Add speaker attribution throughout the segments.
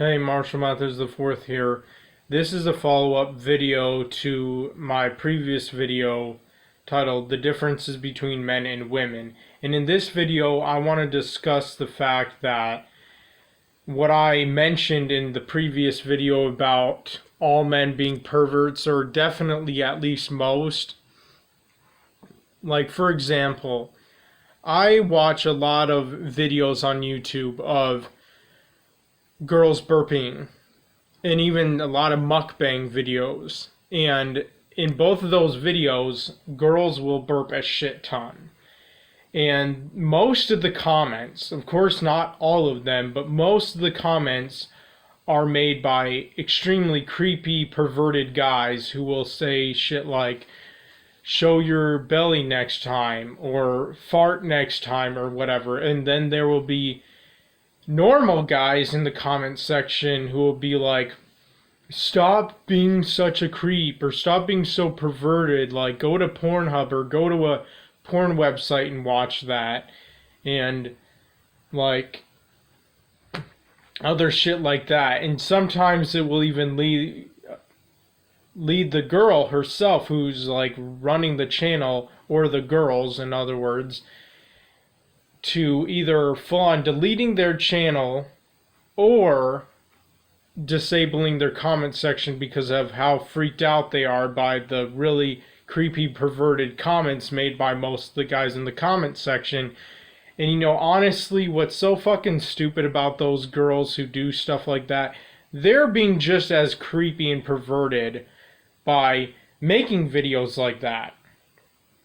Speaker 1: Hey, Marshall Mathers the fourth here. This is a follow-up video to my previous video titled The Differences Between Men and Women. And in this video, I want to discuss the fact that what I mentioned in the previous video about all men being perverts, or definitely at least most. Like, for example, I watch a lot of videos on YouTube of girls burping and even a lot of mukbang videos. And in both of those videos, girls will burp a shit ton. And most of the comments, of course not all of them, but most of the comments are made by extremely creepy, perverted guys who will say shit like, show your belly next time, or fart next time, or whatever. And then there will be normal guys in the comment section who will be like, stop being such a creep, or stop being so perverted, like go to Pornhub or go to a porn website and watch that, and like other shit like that. And sometimes it will even lead the girl herself who's like running the channel, or the girls in other words, to either full on deleting their channel or disabling their comment section because of how freaked out they are by the really creepy, perverted comments made by most of the guys in the comment section. And you know, honestly, what's so fucking stupid about those girls who do stuff like that, they're being just as creepy and perverted by making videos like that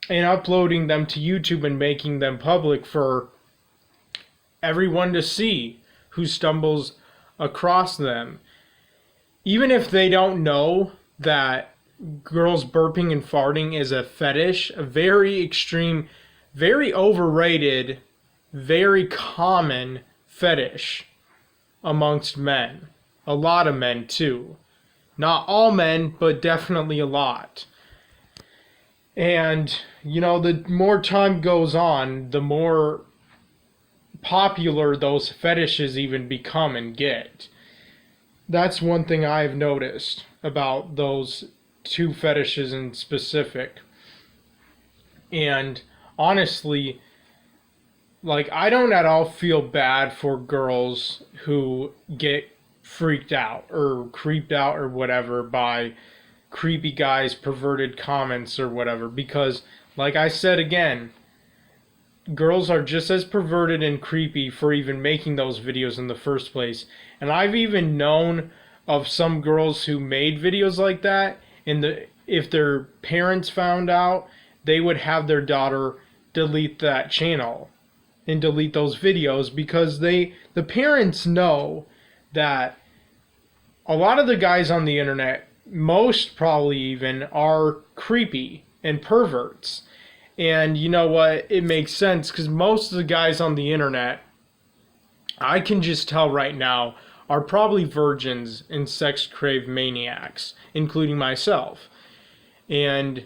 Speaker 1: and uploading them to YouTube and making them public for everyone to see who stumbles across them. Even if they don't know that girls burping and farting is a fetish, a very extreme, very overrated, very common fetish amongst men. A lot of men too. Not all men, but definitely a lot. And, you know, the more time goes on, the more popular those fetishes even become and get. That's one thing I've noticed about those two fetishes in specific. And honestly, like, I don't at all feel bad for girls who get freaked out or creeped out or whatever by creepy guys' perverted comments or whatever, because like I said again, girls are just as perverted and creepy for even making those videos in the first place. And I've even known of some girls who made videos like that, and if their parents found out, they would have their daughter delete that channel and delete those videos, because the parents know that a lot of the guys on the internet, most probably even, are creepy and perverts. And you know what? It makes sense, because most of the guys on the internet, I can just tell right now, are probably virgins and sex-craved maniacs, including myself. And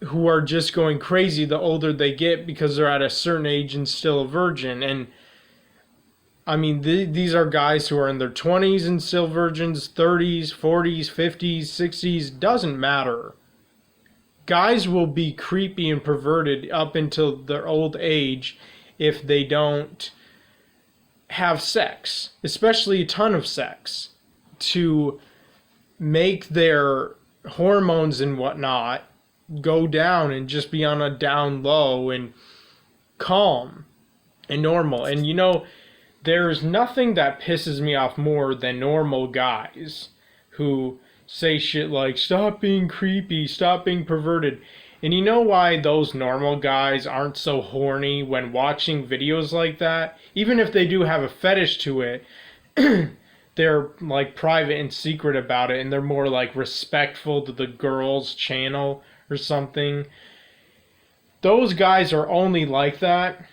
Speaker 1: who are just going crazy the older they get because they're at a certain age and still a virgin. And I mean, these are guys who are in their 20s and still virgins, 30s, 40s, 50s, 60s, doesn't matter. Guys will be creepy and perverted up until their old age if they don't have sex, especially a ton of sex, to make their hormones and whatnot go down and just be on a down low and calm and normal. And you know, there's nothing that pisses me off more than normal guys who say shit like, stop being creepy, stop being perverted. And you know why those normal guys aren't so horny when watching videos like that? Even if they do have a fetish to it, they're like private and secret about it, and they're more like respectful to the girl's channel or something. Those guys are only like that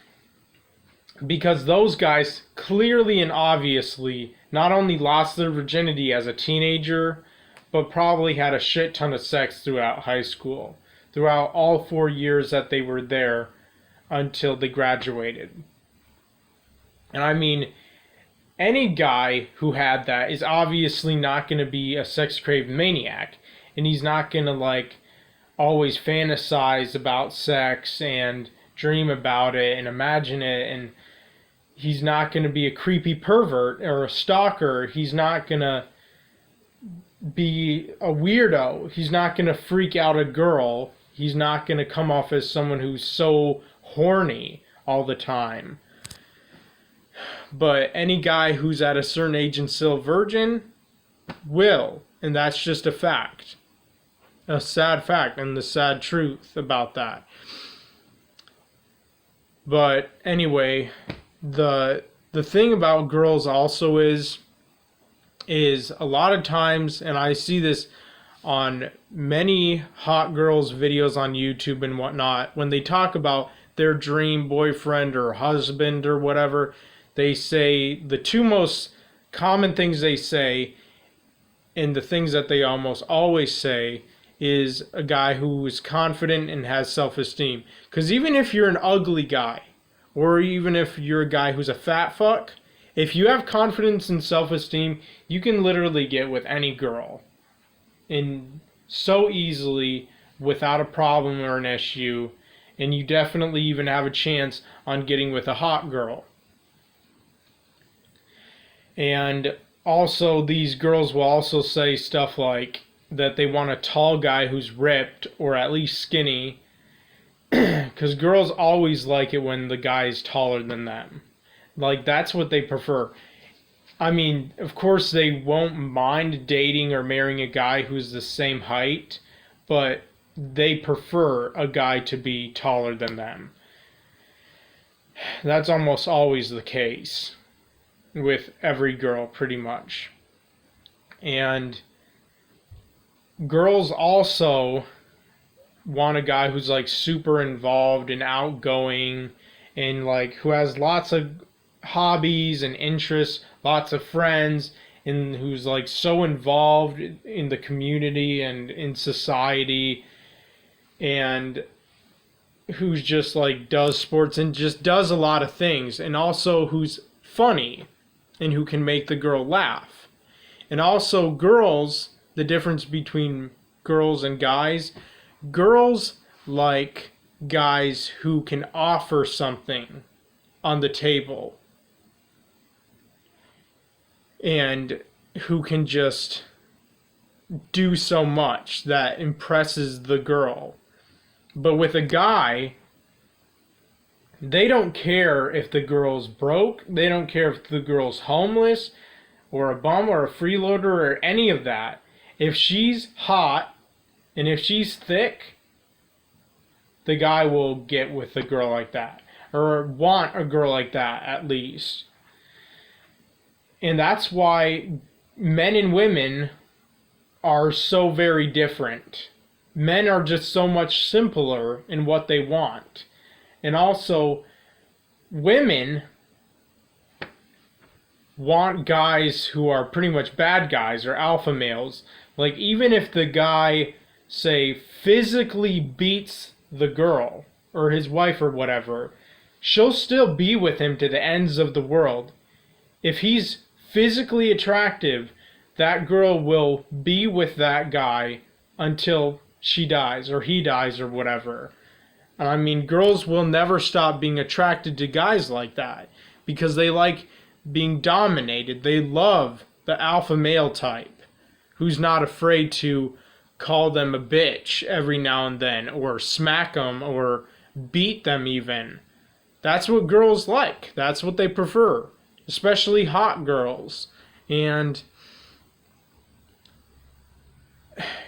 Speaker 1: because those guys clearly and obviously not only lost their virginity as a teenager, but probably had a shit ton of sex throughout high school, throughout all 4 years that they were there until they graduated. And I mean, any guy who had that is obviously not going to be a sex craved maniac, and he's not going to like always fantasize about sex and dream about it and imagine it, and he's not going to be a creepy pervert or a stalker. He's not going to be a weirdo. He's not going to freak out a girl. He's not going to come off as someone who's so horny all the time. But any guy who's at a certain age and still a virgin will. And that's just a fact. A sad fact and the sad truth about that. But anyway, the thing about girls also is a lot of times, and I see this on many hot girls videos on YouTube and whatnot, when they talk about their dream boyfriend or husband or whatever, they say the two most common things they say, and the things that they almost always say, is a guy who is confident and has self-esteem. Because even if you're an ugly guy, or even if you're a guy who's a fat fuck, if you have confidence and self-esteem, you can literally get with any girl. And so easily, without a problem or an issue. And you definitely even have a chance on getting with a hot girl. And also, these girls will also say stuff like that they want a tall guy who's ripped or at least skinny, because girls always like it when the guy is taller than them. Like, that's what they prefer. I mean, of course they won't mind dating or marrying a guy who's the same height, but they prefer a guy to be taller than them. That's almost always the case with every girl, pretty much. And girls also want a guy who's like super involved and outgoing and like who has lots of hobbies and interests, lots of friends, and who's like so involved in the community and in society, and who's just like does sports and just does a lot of things, and also who's funny and who can make the girl laugh. And also girls, the difference between girls and guys, girls like guys who can offer something on the table and who can just do so much that impresses the girl. But with a guy, they don't care if the girl's broke, they don't care if the girl's homeless or a bum or a freeloader or any of that. If she's hot and if she's thick, the guy will get with a girl like that, or want a girl like that at least. And that's why men and women are so very different. Men are just so much simpler in what they want. And also, women want guys who are pretty much bad guys or alpha males. Like, even if the guy, say, physically beats the girl or his wife or whatever, she'll still be with him to the ends of the world. If he's physically attractive, that girl will be with that guy until she dies or he dies or whatever. I mean, girls will never stop being attracted to guys like that because they like being dominated. They love the alpha male type who's not afraid to call them a bitch every now and then, or smack them, or beat them even. That's what girls like. That's what they prefer, especially hot girls. And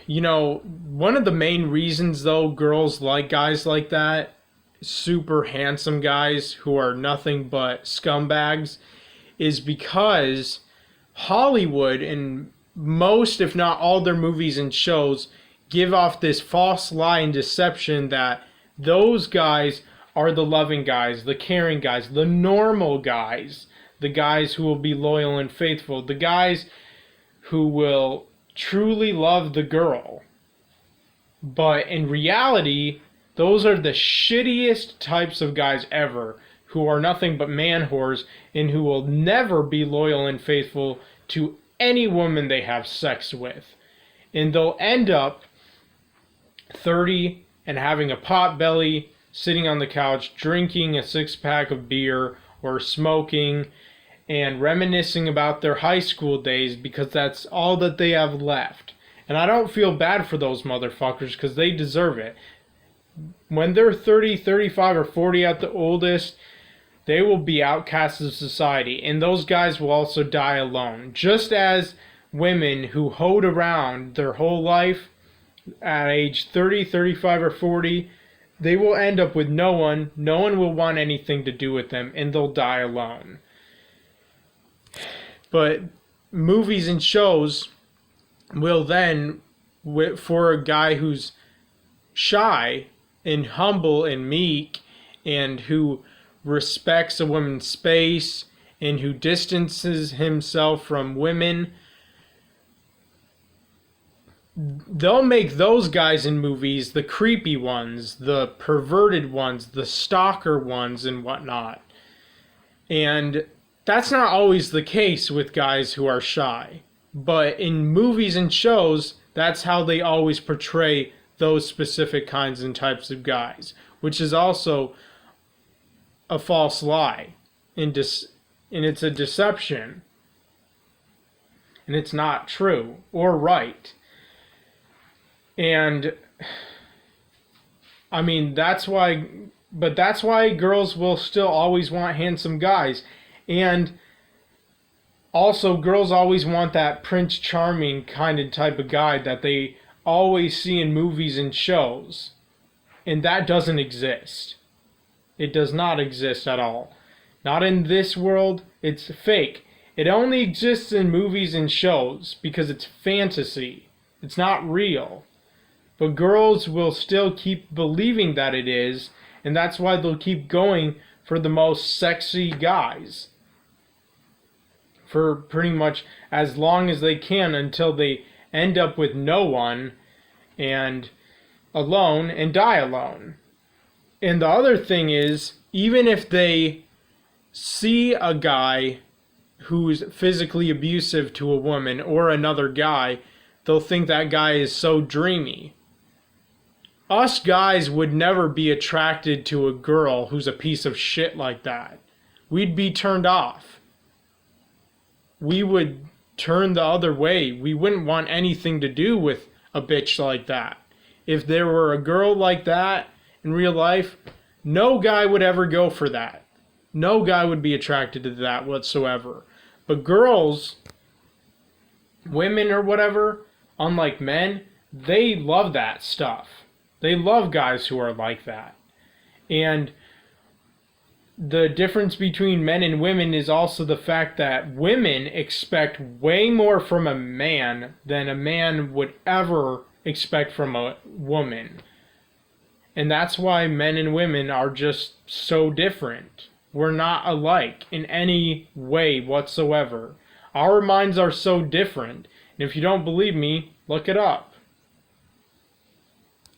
Speaker 1: you know, one of the main reasons, though, girls like guys like that, super handsome guys who are nothing but scumbags, is because Hollywood, and most, if not all, their movies and shows give off this false lie and deception that those guys are the loving guys, the caring guys, the normal guys, the guys who will be loyal and faithful, the guys who will truly love the girl. But in reality, those are the shittiest types of guys ever, who are nothing but man whores and who will never be loyal and faithful to any woman they have sex with. And they'll end up 30 and having a pot belly, sitting on the couch, drinking a 6-pack of beer or smoking and reminiscing about their high school days because that's all that they have left. And I don't feel bad for those motherfuckers because they deserve it. When they're 30, 35, or 40 at the oldest, they will be outcasts of society. And those guys will also die alone. Just as women who hoed around their whole life at age 30, 35, or 40, they will end up with no one. No one will want anything to do with them, and they'll die alone. But movies and shows will then, for a guy who's shy and humble and meek and who respects a woman's space and who distances himself from women, they'll make those guys in movies the creepy ones, the perverted ones, the stalker ones, and whatnot. And that's not always the case with guys who are shy. But in movies and shows, that's how they always portray those specific kinds and types of guys, which is also a false lie. And it's a deception. And it's not true or right. And I mean, that's why girls will still always want handsome guys. And also, girls always want that Prince Charming kind of type of guy that they always see in movies and shows. And that doesn't exist. It does not exist at all. Not in this world. It's fake. It only exists in movies and shows because it's fantasy. It's not real. But girls will still keep believing that it is, and that's why they'll keep going for the most sexy guys. For pretty much as long as they can until they end up with no one and alone and die alone. And the other thing is, even if they see a guy who's physically abusive to a woman or another guy, they'll think that guy is so dreamy. Us guys would never be attracted to a girl who's a piece of shit like that. We'd be turned off. We would turn the other way. We wouldn't want anything to do with a bitch like that. If there were a girl like that in real life, no guy would ever go for that. No guy would be attracted to that whatsoever. But girls, women or whatever, unlike men, they love that stuff. They love guys who are like that. And the difference between men and women is also the fact that women expect way more from a man than a man would ever expect from a woman. And that's why men and women are just so different. We're not alike in any way whatsoever. Our minds are so different. And if you don't believe me, look it up.